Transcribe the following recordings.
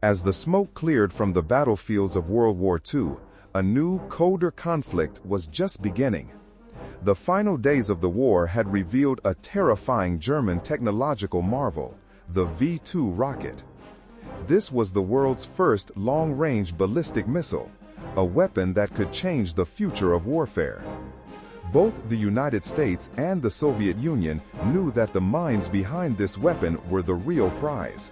As the smoke cleared from the battlefields of World War II, a new, colder conflict was just beginning. The final days of the war had revealed a terrifying German technological marvel, the V-2 rocket. This was the world's first long-range ballistic missile, a weapon that could change the future of warfare. Both the United States and the Soviet Union knew that the minds behind this weapon were the real prize.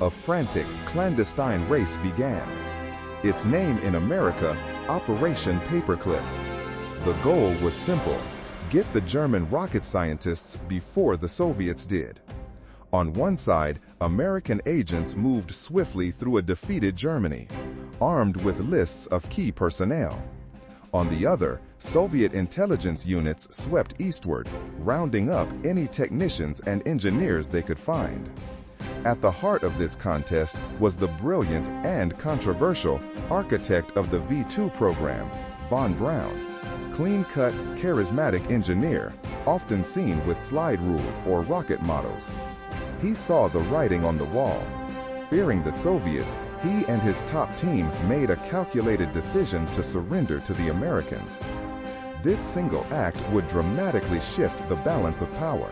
A frantic, clandestine race began. Its name in America, Operation Paperclip. The goal was simple: get the German rocket scientists before the Soviets did. On one side, American agents moved swiftly through a defeated Germany, armed with lists of key personnel. On the other, Soviet intelligence units swept eastward, rounding up any technicians and engineers they could find. At the heart of this contest was the brilliant and controversial architect of the V-2 program, von Braun. Clean-cut, charismatic engineer, often seen with slide rule or rocket models. He saw the writing on the wall. Fearing the Soviets, he and his top team made a calculated decision to surrender to the Americans. This single act would dramatically shift the balance of power.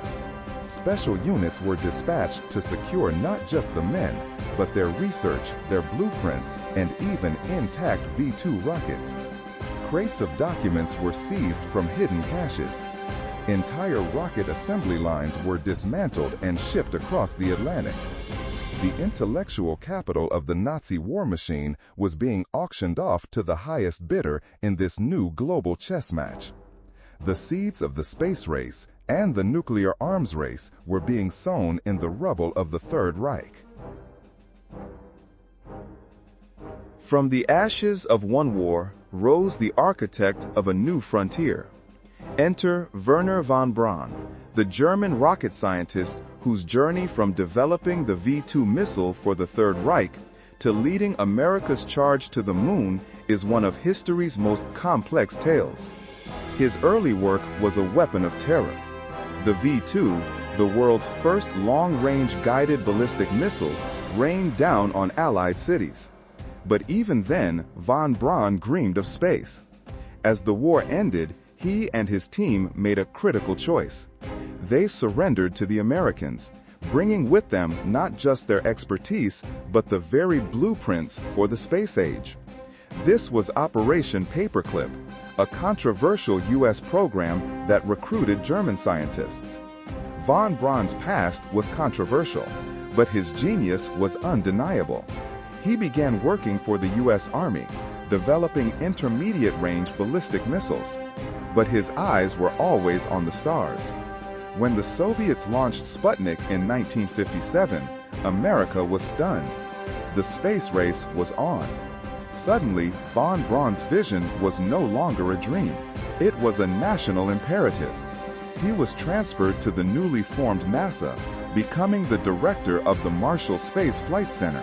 Special units were dispatched to secure not just the men, but their research, their blueprints, and even intact V-2 rockets. Crates of documents were seized from hidden caches. Entire rocket assembly lines were dismantled and shipped across the Atlantic. The intellectual capital of the Nazi war machine was being auctioned off to the highest bidder in this new global chess match. The seeds of the space race and the nuclear arms race were being sown in the rubble of the Third Reich. From the ashes of one war rose the architect of a new frontier. Enter Wernher von Braun, the German rocket scientist whose journey from developing the V-2 missile for the Third Reich to leading America's charge to the moon is one of history's most complex tales. His early work was a weapon of terror. The V-2, the world's first long-range guided ballistic missile, rained down on Allied cities. But even then, von Braun dreamed of space. As the war ended, he and his team made a critical choice. They surrendered to the Americans, bringing with them not just their expertise, but the very blueprints for the space age. This was Operation Paperclip, a controversial U.S. program that recruited German scientists. Von Braun's past was controversial, but his genius was undeniable. He began working for the U.S. Army, developing intermediate-range ballistic missiles. But his eyes were always on the stars. When the Soviets launched Sputnik in 1957, America was stunned. The space race was on. Suddenly, von Braun's vision was no longer a dream. It was a national imperative. He was transferred to the newly formed NASA, becoming the director of the Marshall Space Flight Center.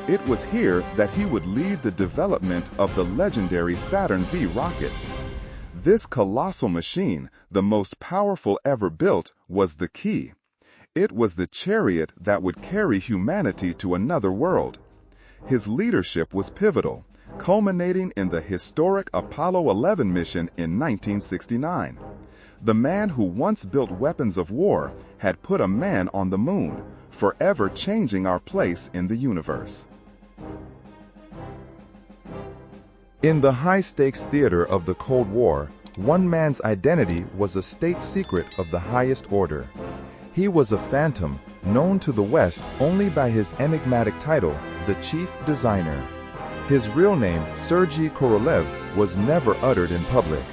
It was here that he would lead the development of the legendary Saturn V rocket. This colossal machine, the most powerful ever built, was the key. It was the chariot that would carry humanity to another world. His leadership was pivotal, culminating in the historic Apollo 11 mission in 1969. The man who once built weapons of war had put a man on the moon, forever changing our place in the universe. In the high-stakes theater of the Cold War, one man's identity was a state secret of the highest order. He was a phantom, known to the West only by his enigmatic title, the Chief Designer. His real name, Sergei Korolev, was never uttered in public.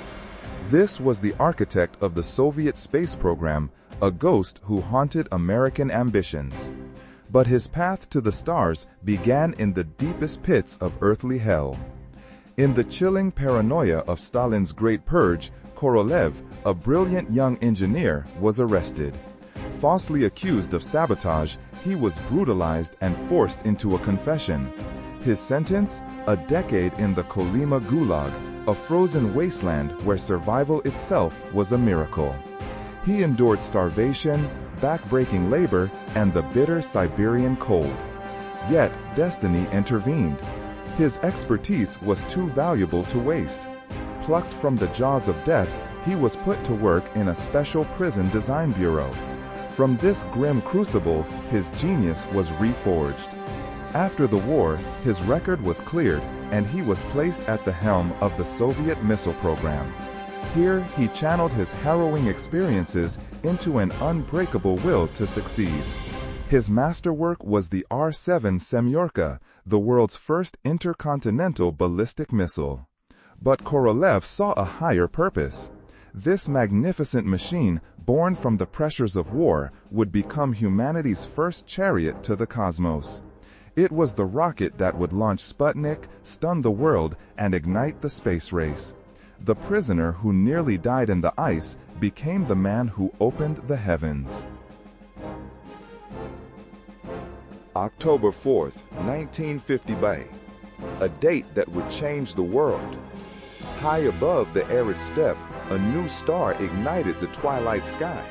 This was the architect of the Soviet space program, a ghost who haunted American ambitions. But his path to the stars began in the deepest pits of earthly hell. In the chilling paranoia of Stalin's Great Purge, Korolev, a brilliant young engineer, was arrested. Falsely accused of sabotage, he was brutalized and forced into a confession. His sentence? A decade in the Kolyma Gulag, a frozen wasteland where survival itself was a miracle. He endured starvation, back-breaking labor, and the bitter Siberian cold. Yet, destiny intervened. His expertise was too valuable to waste. Plucked from the jaws of death, he was put to work in a special prison design bureau. From this grim crucible, his genius was reforged. After the war, his record was cleared, and he was placed at the helm of the Soviet missile program. Here, he channeled his harrowing experiences into an unbreakable will to succeed. His masterwork was the R-7 Semyorka, the world's first intercontinental ballistic missile. But Korolev saw a higher purpose. This magnificent machine, born from the pressures of war, would become humanity's first chariot to the cosmos. It was the rocket that would launch Sputnik, stun the world, and ignite the space race. The prisoner who nearly died in the ice became the man who opened the heavens. October 4th, 1950 Bay. A date that would change the world. High above the arid steppe, a new star ignited the twilight sky.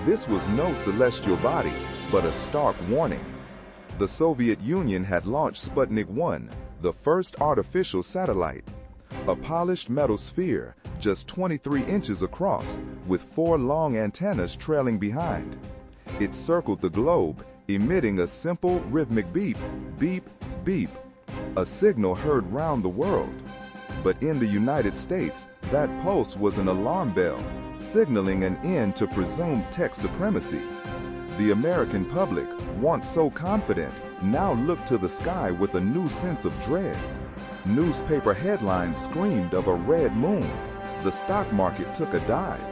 This was no celestial body, but a stark warning. The Soviet Union had launched Sputnik 1, the first artificial satellite. A polished metal sphere, just 23 inches across, with 4 long antennas trailing behind. It circled the globe, emitting a simple rhythmic beep, beep, beep, a signal heard round the world. But in the United States, that pulse was an alarm bell, signaling an end to presumed tech supremacy. The American public, once so confident, now looked to the sky with a new sense of dread. Newspaper headlines screamed of a red moon. The stock market took a dive.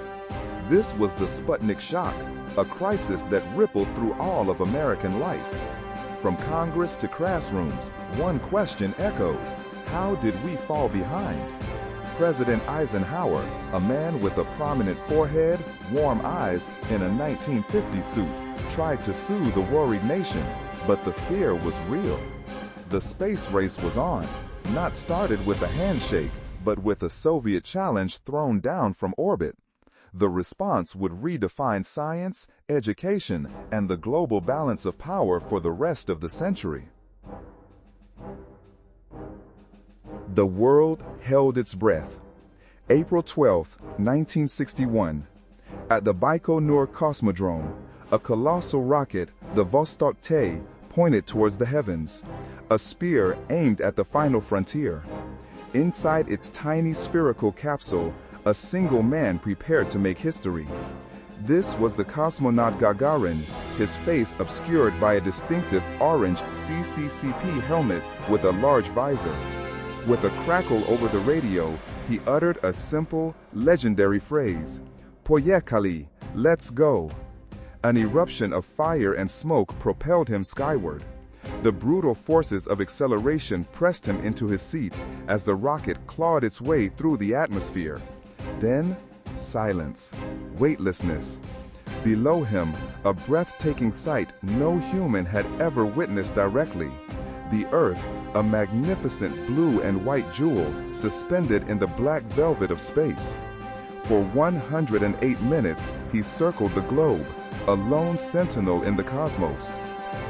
This was the Sputnik shock, a crisis that rippled through all of American life. From Congress to classrooms, one question echoed: how did we fall behind? President Eisenhower, a man with a prominent forehead, warm eyes, in a 1950 suit, tried to soothe the worried nation, but the fear was real. The space race was on, not started with a handshake, but with a Soviet challenge thrown down from orbit. The response would redefine science, education, and the global balance of power for the rest of the century. The world held its breath. April 12, 1961. At the Baikonur Cosmodrome, a colossal rocket, the Vostok T, pointed towards the heavens, a spear aimed at the final frontier. Inside its tiny spherical capsule, a single man prepared to make history. This was the cosmonaut Gagarin, his face obscured by a distinctive orange CCCP helmet with a large visor. With a crackle over the radio, he uttered a simple, legendary phrase, "Poyekali, let's go." An eruption of fire and smoke propelled him skyward. The brutal forces of acceleration pressed him into his seat as the rocket clawed its way through the atmosphere. Then, silence, weightlessness. Below him, a breathtaking sight no human had ever witnessed directly. The Earth, a magnificent blue and white jewel, suspended in the black velvet of space. For 108 minutes, he circled the globe, a lone sentinel in the cosmos.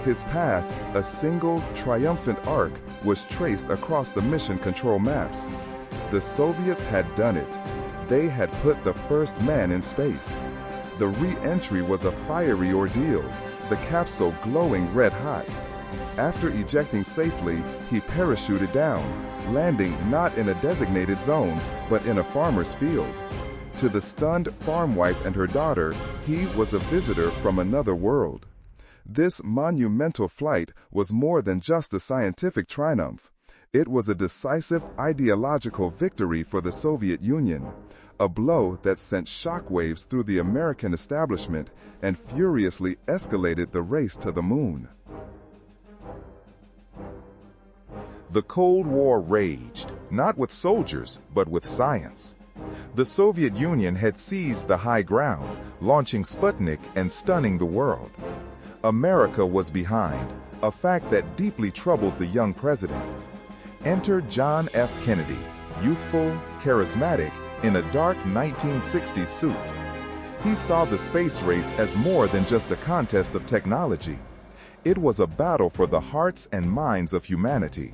His path, a single, triumphant arc, was traced across the mission control maps. The Soviets had done it. They had put the first man in space. The re-entry was a fiery ordeal, the capsule glowing red-hot. After ejecting safely, he parachuted down, landing not in a designated zone, but in a farmer's field. To the stunned farm wife and her daughter, he was a visitor from another world. This monumental flight was more than just a scientific triumph. It was a decisive ideological victory for the Soviet Union, a blow that sent shockwaves through the American establishment and furiously escalated the race to the moon. The Cold War raged, not with soldiers, but with science. The Soviet Union had seized the high ground, launching Sputnik and stunning the world. America was behind, a fact that deeply troubled the young president. Enter John F. Kennedy, youthful, charismatic, in a dark 1960s suit. He saw the space race as more than just a contest of technology. It was a battle for the hearts and minds of humanity.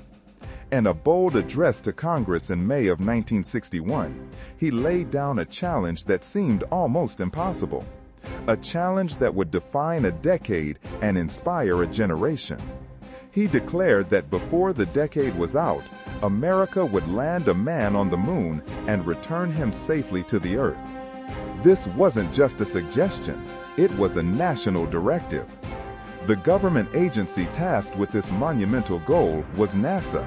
In a bold address to Congress in May of 1961, he laid down a challenge that seemed almost impossible. A challenge that would define a decade and inspire a generation. He declared that before the decade was out, America would land a man on the moon and return him safely to the Earth. This wasn't just a suggestion, it was a national directive. The government agency tasked with this monumental goal was NASA.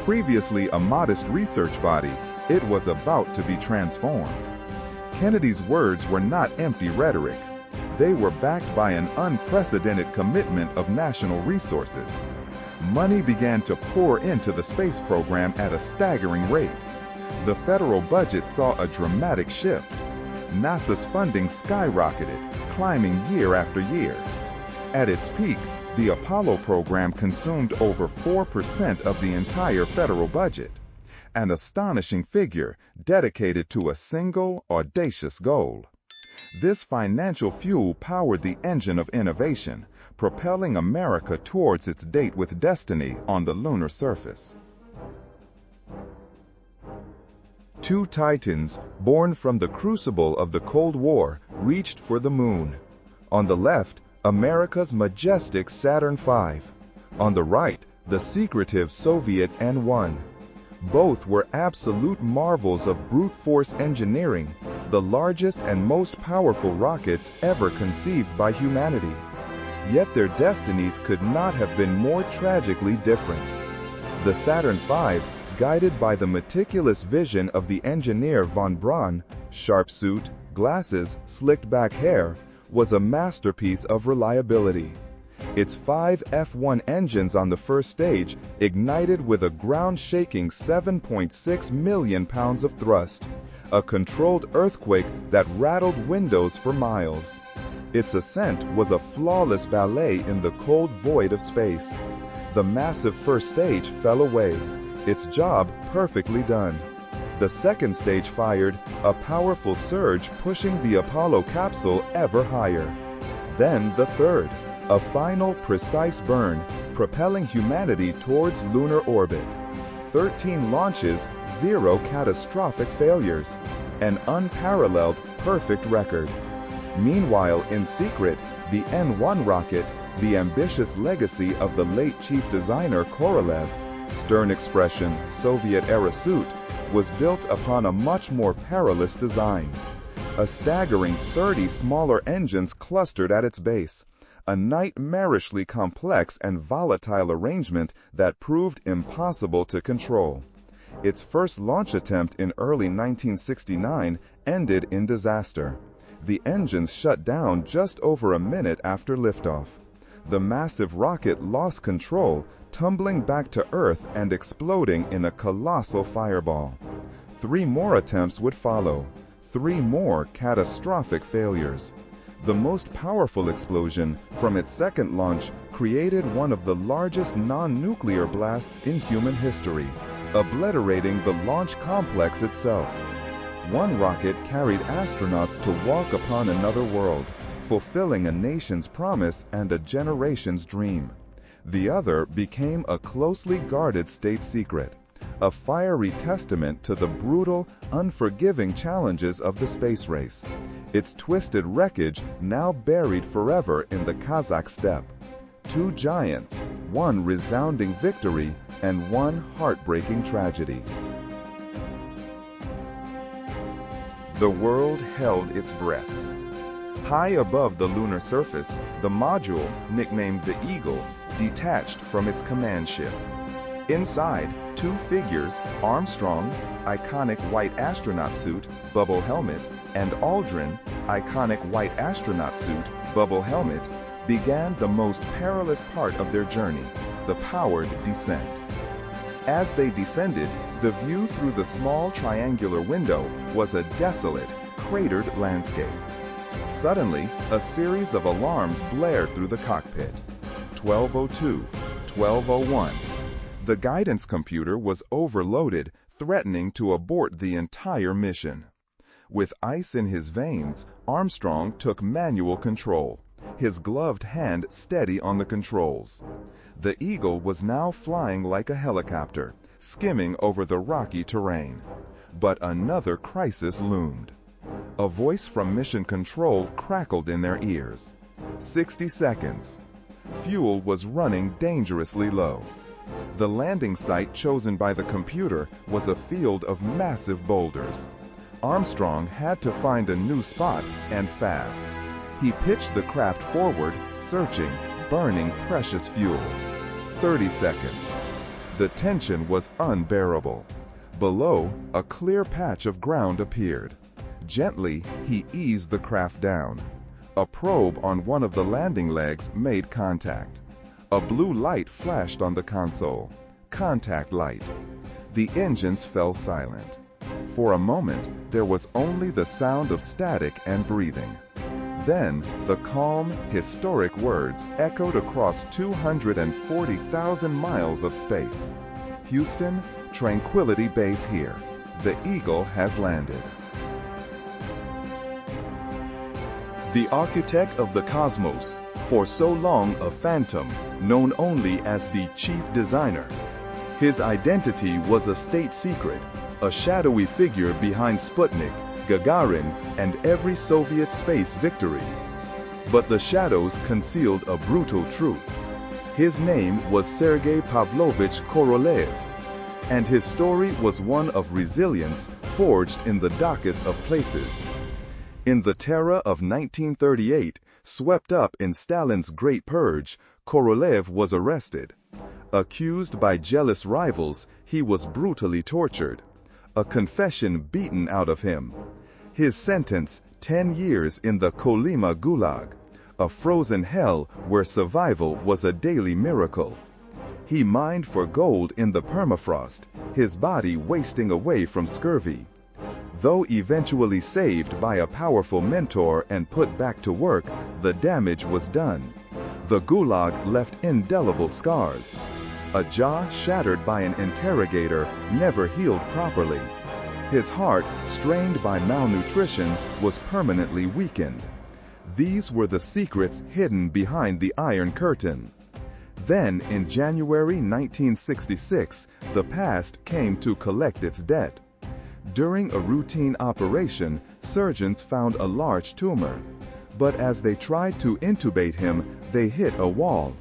Previously a modest research body, it was about to be transformed. Kennedy's words were not empty rhetoric. They were backed by an unprecedented commitment of national resources. Money began to pour into the space program at a staggering rate. The federal budget saw a dramatic shift. NASA's funding skyrocketed, climbing year after year. At its peak, the Apollo program consumed over 4% of the entire federal budget. An astonishing figure dedicated to a single, audacious goal. This financial fuel powered the engine of innovation, propelling America towards its date with destiny on the lunar surface. Two titans, born from the crucible of the Cold War, reached for the moon. On the left, America's majestic Saturn V. On the right, the secretive Soviet N-1. Both were absolute marvels of brute force engineering, the largest and most powerful rockets ever conceived by humanity. Yet their destinies could not have been more tragically different. The Saturn V, guided by the meticulous vision of the engineer von Braun, sharp suit, glasses, slicked back hair, was a masterpiece of reliability. Its 5 F1 engines on the first stage ignited with a ground-shaking 7.6 million pounds of thrust, a controlled earthquake that rattled windows for miles. Its ascent was a flawless ballet in the cold void of space. The massive first stage fell away, its job perfectly done. The second stage fired, a powerful surge pushing the Apollo capsule ever higher. Then the third, a final precise burn, propelling humanity towards lunar orbit. 13 launches, 0 catastrophic failures. An unparalleled, perfect record. Meanwhile, in secret, the N-1 rocket, the ambitious legacy of the late chief designer Korolev, stern expression, Soviet-era suit, was built upon a much more perilous design. A staggering 30 smaller engines clustered at its base, a nightmarishly complex and volatile arrangement that proved impossible to control. Its first launch attempt in early 1969 ended in disaster. The engines shut down just over a minute after liftoff. The massive rocket lost control, tumbling back to Earth and exploding in a colossal fireball. 3 more attempts would follow, 3 more catastrophic failures. The most powerful explosion, from its second launch, created one of the largest non-nuclear blasts in human history, obliterating the launch complex itself. One rocket carried astronauts to walk upon another world, fulfilling a nation's promise and a generation's dream. The other became a closely guarded state secret, a fiery testament to the brutal, unforgiving challenges of the space race, its twisted wreckage now buried forever in the Kazakh steppe. 2 giants, one resounding victory and one heartbreaking tragedy. The world held its breath. High above the lunar surface, the module, nicknamed the Eagle, detached from its command ship. Inside, 2 figures, Armstrong, iconic white astronaut suit, bubble helmet, and Aldrin, iconic white astronaut suit, bubble helmet, began the most perilous part of their journey, the powered descent. As they descended, the view through the small triangular window was a desolate, cratered landscape. Suddenly, a series of alarms blared through the cockpit. 1202, 1201. The guidance computer was overloaded, threatening to abort the entire mission. With ice in his veins, Armstrong took manual control. his gloved hand steady on the controls. The Eagle was now flying like a helicopter, skimming over the rocky terrain. But another crisis loomed. A voice from Mission Control crackled in their ears. 60 seconds. Fuel was running dangerously low. The landing site chosen by the computer was a field of massive boulders. Armstrong had to find a new spot, and fast. He pitched the craft forward, searching, burning precious fuel. 30 seconds. The tension was unbearable. Below, a clear patch of ground appeared. Gently, he eased the craft down. A probe on one of the landing legs made contact. A blue light flashed on the console. Contact light. The engines fell silent. For a moment, there was only the sound of static and breathing. Then, the calm, historic words echoed across 240,000 miles of space. Houston, Tranquility Base here. The Eagle has landed. The architect of the cosmos, for so long a phantom, known only as the chief designer. His identity was a state secret, a shadowy figure behind Sputnik, Gagarin, and every Soviet space victory. But the shadows concealed a brutal truth. His name was Sergei Pavlovich Korolev, and his story was one of resilience forged in the darkest of places. In the terror of 1938, swept up in Stalin's Great Purge, Korolev was arrested. Accused by jealous rivals, he was brutally tortured. A confession beaten out of him. His sentence, 10 years in the Kolyma Gulag, a frozen hell where survival was a daily miracle. He mined for gold in the permafrost, his body wasting away from scurvy. Though eventually saved by a powerful mentor and put back to work, the damage was done. The Gulag left indelible scars. A jaw shattered by an interrogator never healed properly. His heart, strained by malnutrition, was permanently weakened. These were the secrets hidden behind the Iron Curtain. Then, in January 1966, the past came to collect its debt. During a routine operation, surgeons found a large tumor. But as they tried to intubate him, they hit a wall.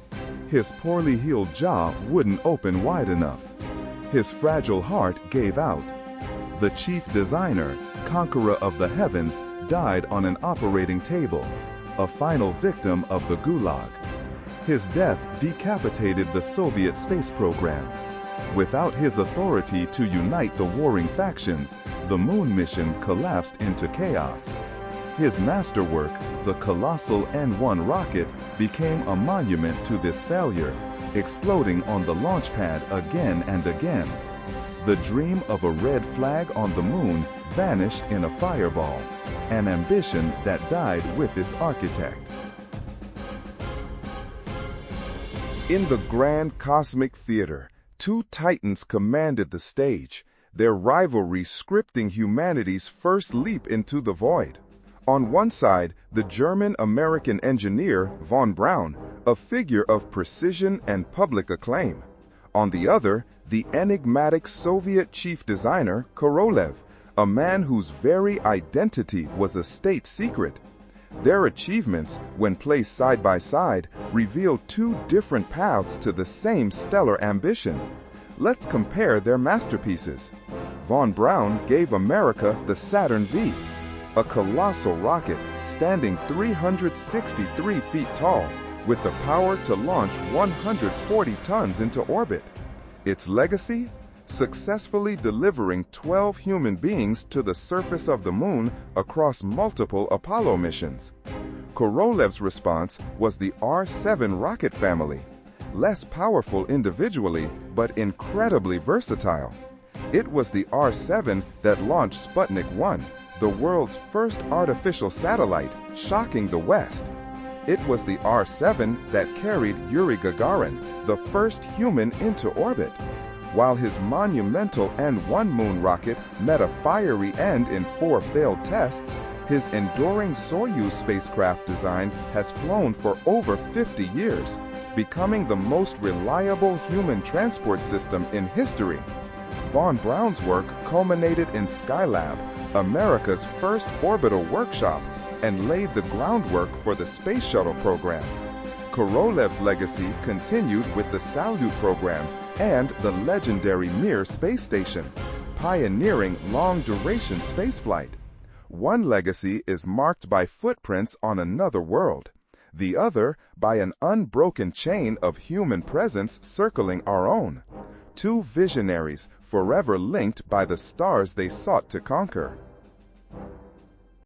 His poorly healed jaw wouldn't open wide enough. His fragile heart gave out. The chief designer, conqueror of the heavens, died on an operating table, a final victim of the Gulag. His death decapitated the Soviet space program. Without his authority to unite the warring factions, the moon mission collapsed into chaos. His masterwork, the colossal N-1 rocket, became a monument to this failure, exploding on the launch pad again and again. The dream of a red flag on the moon vanished in a fireball, an ambition that died with its architect. In the grand cosmic theater, two titans commanded the stage, their rivalry scripting humanity's first leap into the void. On one side, the German-American engineer, von Braun, a figure of precision and public acclaim. On the other, the enigmatic Soviet chief designer, Korolev, a man whose very identity was a state secret. Their achievements, when placed side by side, reveal two different paths to the same stellar ambition. Let's compare their masterpieces. Von Braun gave America the Saturn V, a colossal rocket standing 363 feet tall, with the power to launch 140 tons into orbit. Its legacy? Successfully delivering 12 human beings to the surface of the moon across multiple Apollo missions. Korolev's response was the R-7 rocket family, less powerful individually, but incredibly versatile. It was the R-7 that launched Sputnik 1, the world's first artificial satellite, shocking the West. It was the R-7 that carried Yuri Gagarin, the first human, into orbit. While his monumental N-1 moon rocket met a fiery end in 4 failed tests, His enduring Soyuz spacecraft design has flown for over 50 years, becoming the most reliable human transport system in history. Von Braun's work culminated in Skylab, America's first orbital workshop, and laid the groundwork for the Space Shuttle program. Korolev's legacy continued with the Salyut program and the legendary Mir space station, pioneering long-duration spaceflight. One legacy is marked by footprints on another world, the other by an unbroken chain of human presence circling our own. Two visionaries forever linked by the stars they sought to conquer.